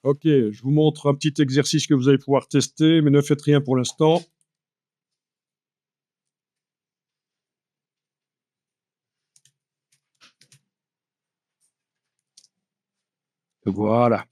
Ok, je vous montre un petit exercice que vous allez pouvoir tester, mais ne faites rien pour l'instant. Voilà.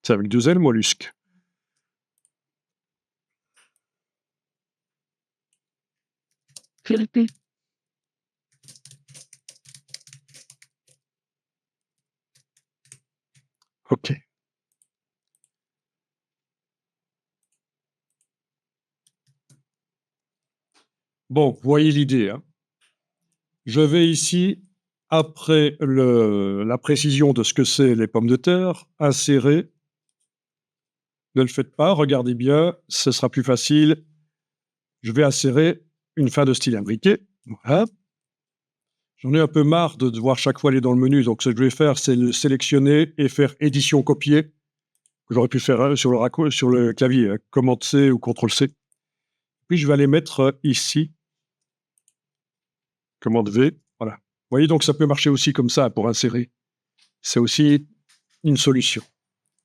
C'est avec 2 L, mollusque. Philippe. Ok. Bon, vous voyez l'idée, hein. Je vais ici, après la précision de ce que c'est les pommes de terre, insérer. Ne le faites pas, regardez bien, ce sera plus facile. Je vais insérer une fin de style imbriqué. Voilà. J'en ai un peu marre de devoir chaque fois aller dans le menu, donc ce que je vais faire, c'est le sélectionner et faire édition copier, que j'aurais pu faire sur le clavier, commande C ou CTRL C. Puis je vais aller mettre ici, commande V, voilà. Vous voyez, donc ça peut marcher aussi comme ça pour insérer. C'est aussi une solution,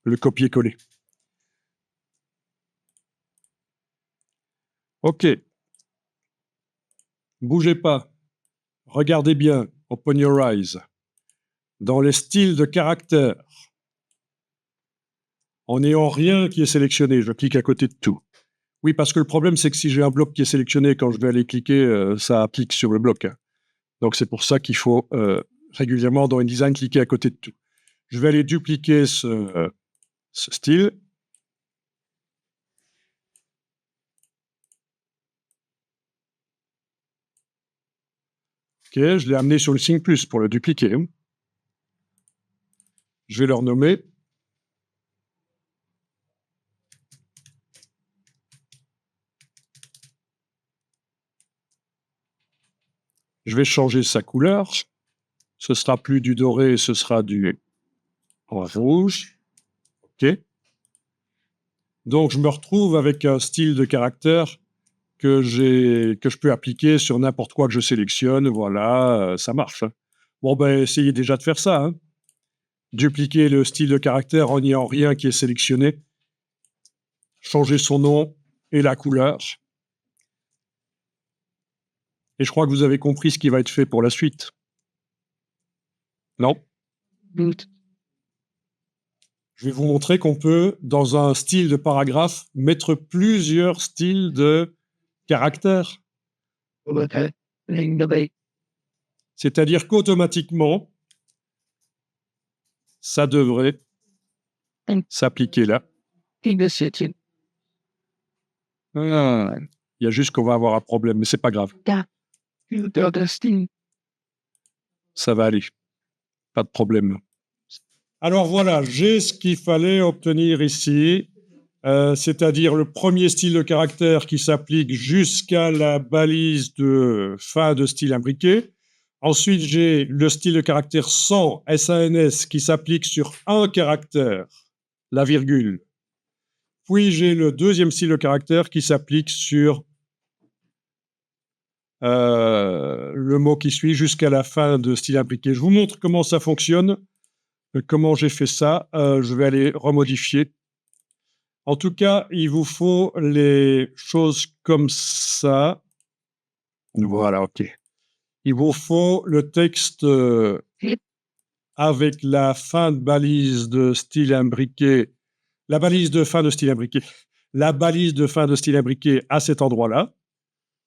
le copier-coller. Ok. Bougez pas. Regardez bien, open your eyes. Dans les styles de caractères, en n'ayant rien qui est sélectionné, je clique à côté de tout. Oui, parce que le problème, c'est que si j'ai un bloc qui est sélectionné, quand je vais aller cliquer, ça applique sur le bloc. Donc c'est pour ça qu'il faut régulièrement dans InDesign cliquer à côté de tout. Je vais aller dupliquer ce style. Ok, je l'ai amené sur le signe plus pour le dupliquer. Je vais le renommer. Je vais changer sa couleur. Ce sera plus du doré, ce sera du rouge. Ok. Donc je me retrouve avec un style de caractère que je peux appliquer sur n'importe quoi que je sélectionne. Voilà, ça marche. Bon, ben, essayez déjà de faire ça, hein. Dupliquer le style de caractère en n'ayant rien qui est sélectionné. Changer son nom et la couleur. Et je crois que vous avez compris ce qui va être fait pour la suite. Non? Je vais vous montrer qu'on peut, dans un style de paragraphe, mettre plusieurs styles de caractères. C'est-à-dire qu'automatiquement, ça devrait s'appliquer là. Il y a juste qu'on va avoir un problème, mais c'est pas grave. Ça va aller. Pas de problème. Alors voilà, j'ai ce qu'il fallait obtenir ici, c'est-à-dire le premier style de caractère qui s'applique jusqu'à la balise de fin de style imbriqué. Ensuite, j'ai le style de caractère sans, S-A-N-S, qui s'applique sur un caractère, la virgule. Puis j'ai le deuxième style de caractère qui s'applique sur le mot qui suit jusqu'à la fin de style imbriqué. Je vous montre comment ça fonctionne, comment j'ai fait ça. Je vais aller remodifier. En tout cas, il vous faut les choses comme ça. Voilà, ok. Il vous faut le texte avec la fin de balise de style imbriqué, la balise de fin de style imbriqué, la balise de fin de style imbriqué à cet endroit-là.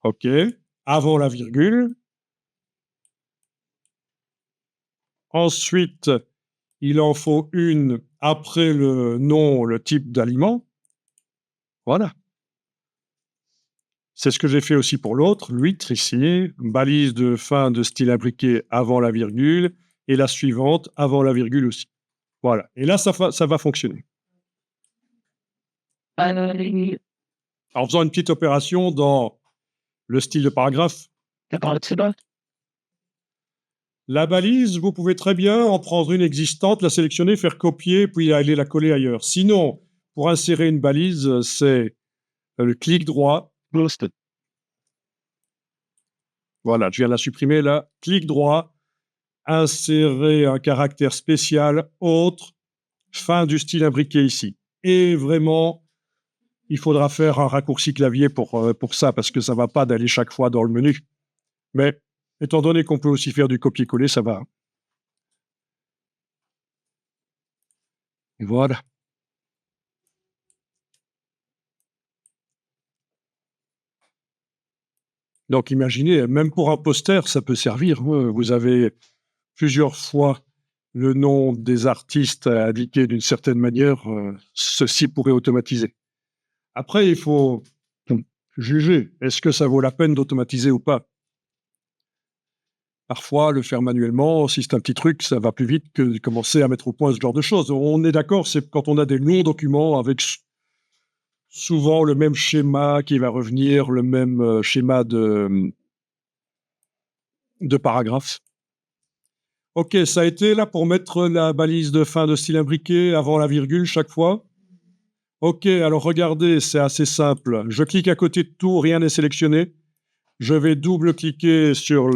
Ok. Avant la virgule. Ensuite, il en faut une après le nom, le type d'aliment. Voilà. C'est ce que j'ai fait aussi pour l'autre, l'huître ici, balise de fin de style imbriqué avant la virgule, et la suivante avant la virgule aussi. Voilà. Et là, ça va fonctionner. En faisant une petite opération dans le style de paragraphe, La balise, vous pouvez très bien en prendre une existante, la sélectionner, faire copier, puis aller la coller ailleurs. Sinon, pour insérer une balise, c'est le clic droit. Voilà, je viens de la supprimer là. Clic droit, insérer un caractère spécial, autre, fin du style imbriqué ici. Et vraiment, il faudra faire un raccourci clavier pour ça, parce que ça ne va pas d'aller chaque fois dans le menu. Mais étant donné qu'on peut aussi faire du copier-coller, ça va. Et voilà. Donc imaginez, même pour un poster, ça peut servir. Vous avez plusieurs fois le nom des artistes indiqué d'une certaine manière, ceci pourrait automatiser. Après, il faut juger, est-ce que ça vaut la peine d'automatiser ou pas? Parfois, le faire manuellement, si c'est un petit truc, ça va plus vite que de commencer à mettre au point ce genre de choses. On est d'accord, c'est quand on a des longs documents avec souvent le même schéma qui va revenir, le même schéma de paragraphe. Ok, ça a été là pour mettre la balise de fin de style imbriqué avant la virgule chaque fois. Ok, alors regardez, c'est assez simple. Je clique à côté de tout, rien n'est sélectionné. Je vais double-cliquer sur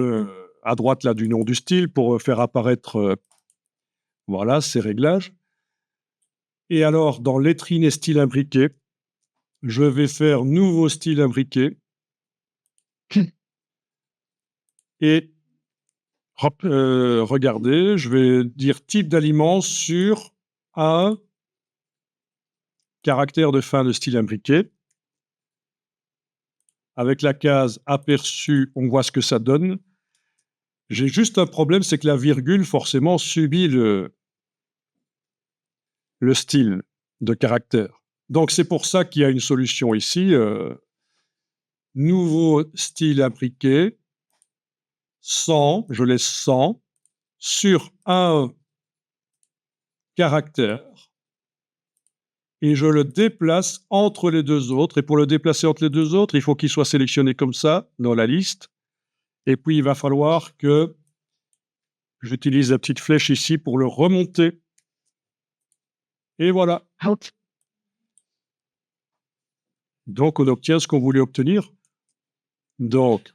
à droite là du nom du style pour faire apparaître voilà ces réglages. Et alors, dans lettrine et style imbriqué, je vais faire nouveau style imbriqué. Et regardez, je vais dire type d'aliment sur un caractère de fin de style imbriqué. Avec la case aperçu, on voit ce que ça donne. J'ai juste un problème, c'est que la virgule, forcément, subit le style de caractère. Donc, c'est pour ça qu'il y a une solution ici. Nouveau style imbriqué, 100, je laisse 100, sur un caractère, et je le déplace entre les deux autres. Et pour le déplacer entre les deux autres, il faut qu'il soit sélectionné comme ça, dans la liste. Et puis, il va falloir que j'utilise la petite flèche ici pour le remonter. Et voilà. Donc, on obtient ce qu'on voulait obtenir. Donc,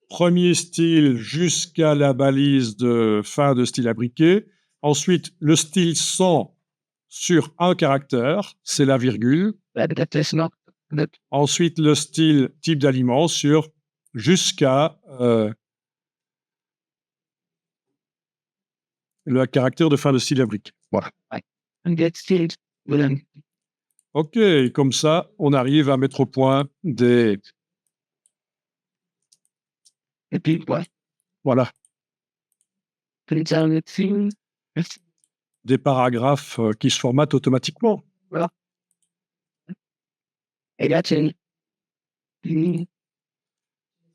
premier style jusqu'à la balise de fin de style imbriqué. Ensuite, le style 100 sur un caractère, c'est la virgule. Ensuite, le style type d'aliment sur jusqu'à le caractère de fin de style imbriqué. Voilà. Ok, comme ça, on arrive à mettre au point des... Voilà. Des paragraphes qui se formatent automatiquement.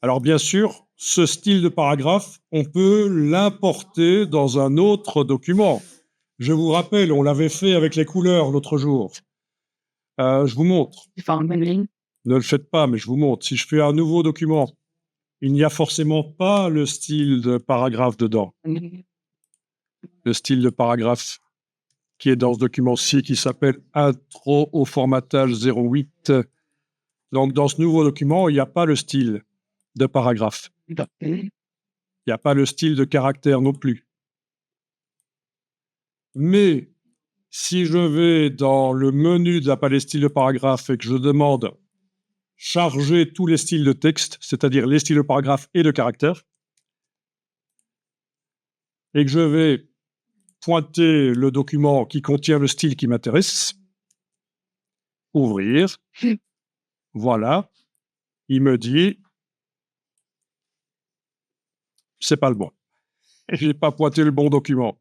Alors bien sûr, ce style de paragraphe, on peut l'importer dans un autre document. Je vous rappelle, on l'avait fait avec les couleurs l'autre jour. Je vous montre. Ne le faites pas, mais je vous montre. Si je fais un nouveau document, il n'y a forcément pas le style de paragraphe dedans. Le style de paragraphe qui est dans ce document-ci, qui s'appelle Intro au formatage 08. Donc, dans ce nouveau document, il n'y a pas le style de paragraphe. Il n'y a pas le style de caractère non plus. Mais si je vais dans le menu de la palette style de paragraphe et que je demande charger tous les styles de texte, c'est-à-dire les styles de paragraphe et de caractère, et que je vais pointer le document qui contient le style qui m'intéresse, ouvrir, voilà, il me dit c'est pas le bon. J'ai pas pointé le bon document.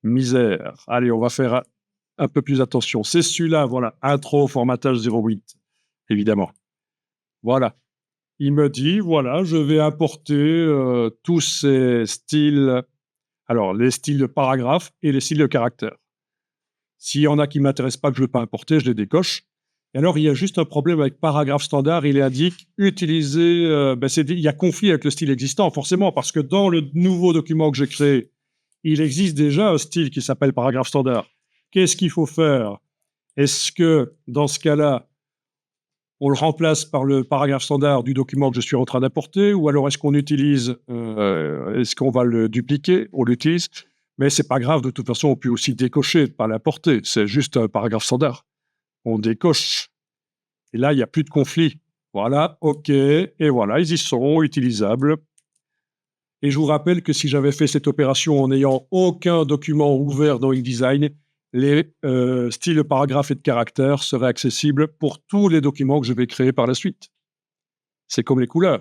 Misère. Allez, on va faire un peu plus attention. C'est celui-là, voilà, intro formatage 08, évidemment. Voilà. Il me dit, voilà, je vais importer tous ces styles, alors les styles de paragraphe et les styles de caractère. S'il y en a qui ne m'intéressent pas, que je ne veux pas importer, je les décoche. Et alors, il y a juste un problème avec paragraphe standard. Il indique utiliser. Il y a conflit avec le style existant, forcément, parce que dans le nouveau document que j'ai créé, il existe déjà un style qui s'appelle paragraphe standard. Qu'est-ce qu'il faut faire? Est-ce que, dans ce cas-là, on le remplace par le paragraphe standard du document que je suis en train d'importer, ou alors est-ce qu'on est-ce qu'on va le dupliquer? On l'utilise, mais c'est pas grave. De toute façon, on peut aussi décocher, pas l'importer. C'est juste un paragraphe standard. On décoche. Et là, il n'y a plus de conflit. Voilà, OK, et voilà, ils y sont, utilisables. Et je vous rappelle que si j'avais fait cette opération en n'ayant aucun document ouvert dans InDesign, les styles de paragraphes et de caractères seraient accessibles pour tous les documents que je vais créer par la suite. C'est comme les couleurs.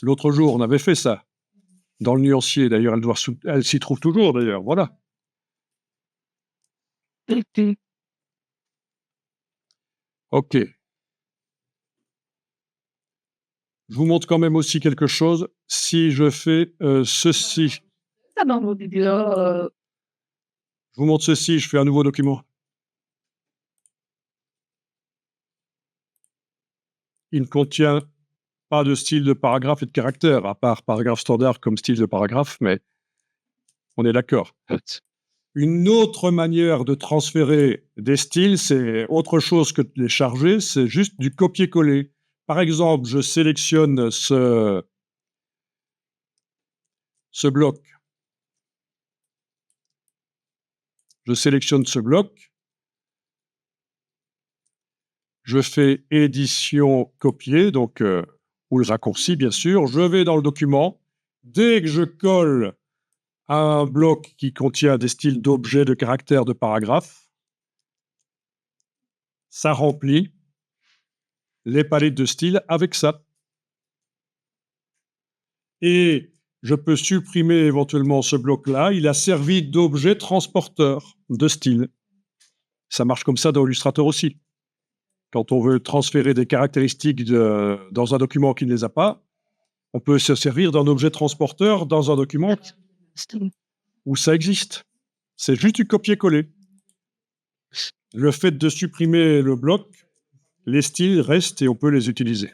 L'autre jour, on avait fait ça. Dans le nuancier, d'ailleurs, elle s'y trouve toujours, d'ailleurs. Voilà. OK. Je vous montre quand même aussi quelque chose. Si je fais ceci, je vous montre ceci, je fais un nouveau document. Il ne contient pas de style de paragraphe et de caractère, à part paragraphe standard comme style de paragraphe, mais on est d'accord. Une autre manière de transférer des styles, c'est autre chose que de les charger, c'est juste du copier-coller. Par exemple, je sélectionne ce bloc. Je sélectionne ce bloc. Je fais édition copier, donc ou le raccourci, bien sûr. Je vais dans le document. Dès que je colle à un bloc qui contient des styles d'objets, de caractères, de paragraphes, ça remplit les palettes de styles avec ça. Et je peux supprimer éventuellement ce bloc-là. Il a servi d'objet transporteur de style. Ça marche comme ça dans Illustrator aussi. Quand on veut transférer des caractéristiques dans un document qui ne les a pas, on peut se servir d'un objet transporteur dans un document où ça existe. C'est juste du copier-coller. Le fait de supprimer le bloc, les styles restent et on peut les utiliser.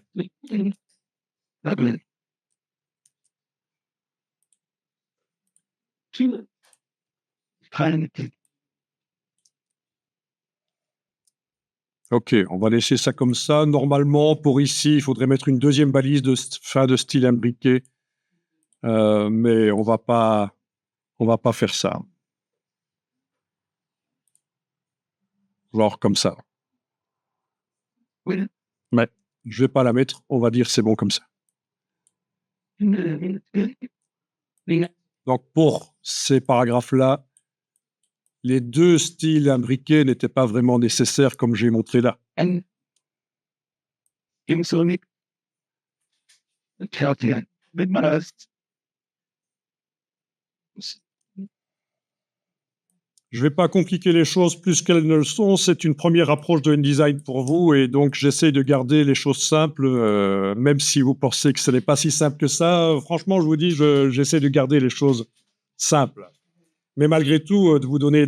OK, on va laisser ça comme ça. Normalement, pour ici, il faudrait mettre une deuxième balise de fin de style imbriqué, mais on va pas faire ça. Genre comme ça. Mais je vais pas la mettre, on va dire c'est bon comme ça. Donc pour ces paragraphes-là, les deux styles imbriqués n'étaient pas vraiment nécessaires comme j'ai montré là. Je vais pas compliquer les choses plus qu'elles ne le sont. C'est une première approche de InDesign pour vous et donc j'essaie de garder les choses simples, même si vous pensez que ce n'est pas si simple que ça. Franchement, je vous dis, j'essaie de garder les choses simples. Mais malgré tout, de vous donner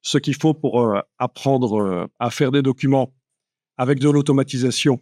ce qu'il faut pour apprendre à faire des documents avec de l'automatisation